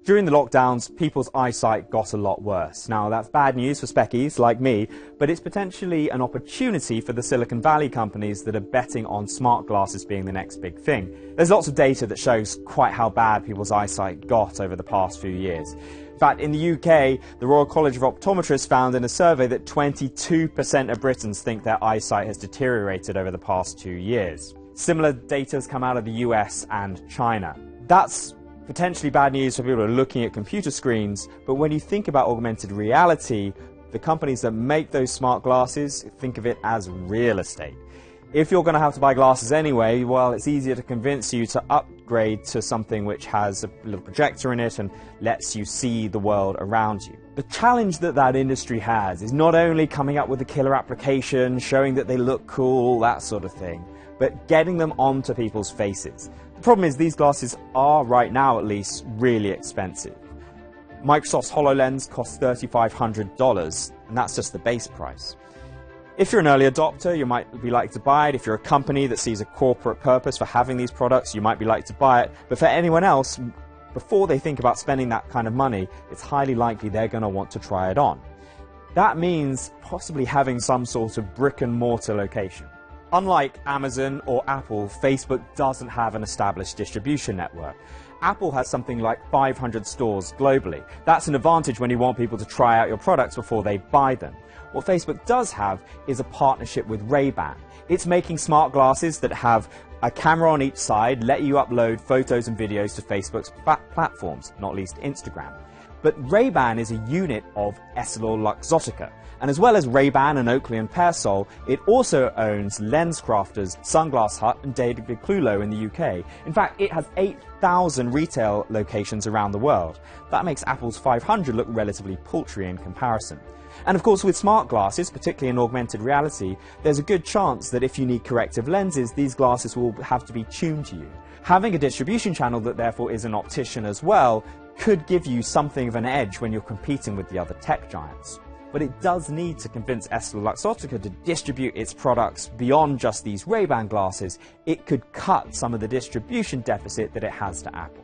During the lockdowns, people's eyesight got a lot worse. Now, that's bad news for speckies like me, but it's potentially an opportunity for the Silicon Valley companies that are betting on smart glasses being the next big thing. There's lots of data that shows quite how bad people's eyesight got over the past few years. In fact, in the UK, the Royal College of Optometrists found in a survey that 22% of Britons think their eyesight has deteriorated over the past 2 years. Similar data has come out of the US and China. That's potentially bad news for people who are looking at computer screens, but when you think about augmented reality, the companies that make those smart glasses think of it as real estate. If you're going to have to buy glasses anyway, well, it's easier to convince you to upgrade to something which has a little projector in it and lets you see the world around you. The challenge that industry has is not only coming up with a killer application, showing that they look cool, that sort of thing, but getting them onto people's faces. The problem is these glasses are, right now at least, really expensive. Microsoft's HoloLens costs $3,500, and that's just the base price. If you're an early adopter, you might be likely to buy it. If you're a company that sees a corporate purpose for having these products, you might be likely to buy it. But for anyone else, before they think about spending that kind of money, it's highly likely they're going to want to try it on. That means possibly having some sort of brick and mortar location. Unlike Amazon or Apple, Facebook doesn't have an established distribution network. Apple has something like 500 stores globally. That's an advantage when you want people to try out your products before they buy them. What Facebook does have is a partnership with Ray-Ban. It's making smart glasses that have a camera on each side, let you upload photos and videos to Facebook's platforms, not least Instagram. But Ray-Ban is a unit of EssilorLuxottica. And as well as Ray-Ban and Oakley and Persol, it also owns LensCrafters, Sunglass Hut and David Clulo in the UK. In fact, it has 8,000 retail locations around the world. That makes Apple's 500 look relatively paltry in comparison. And of course, with smart glasses, particularly in augmented reality, there's a good chance that if you need corrective lenses, these glasses will have to be tuned to you. Having a distribution channel that therefore is an optician as well could give you something of an edge when you're competing with the other tech giants. But it does need to convince EssilorLuxottica to distribute its products beyond just these Ray-Ban glasses. It could cut some of the distribution deficit that it has to Apple.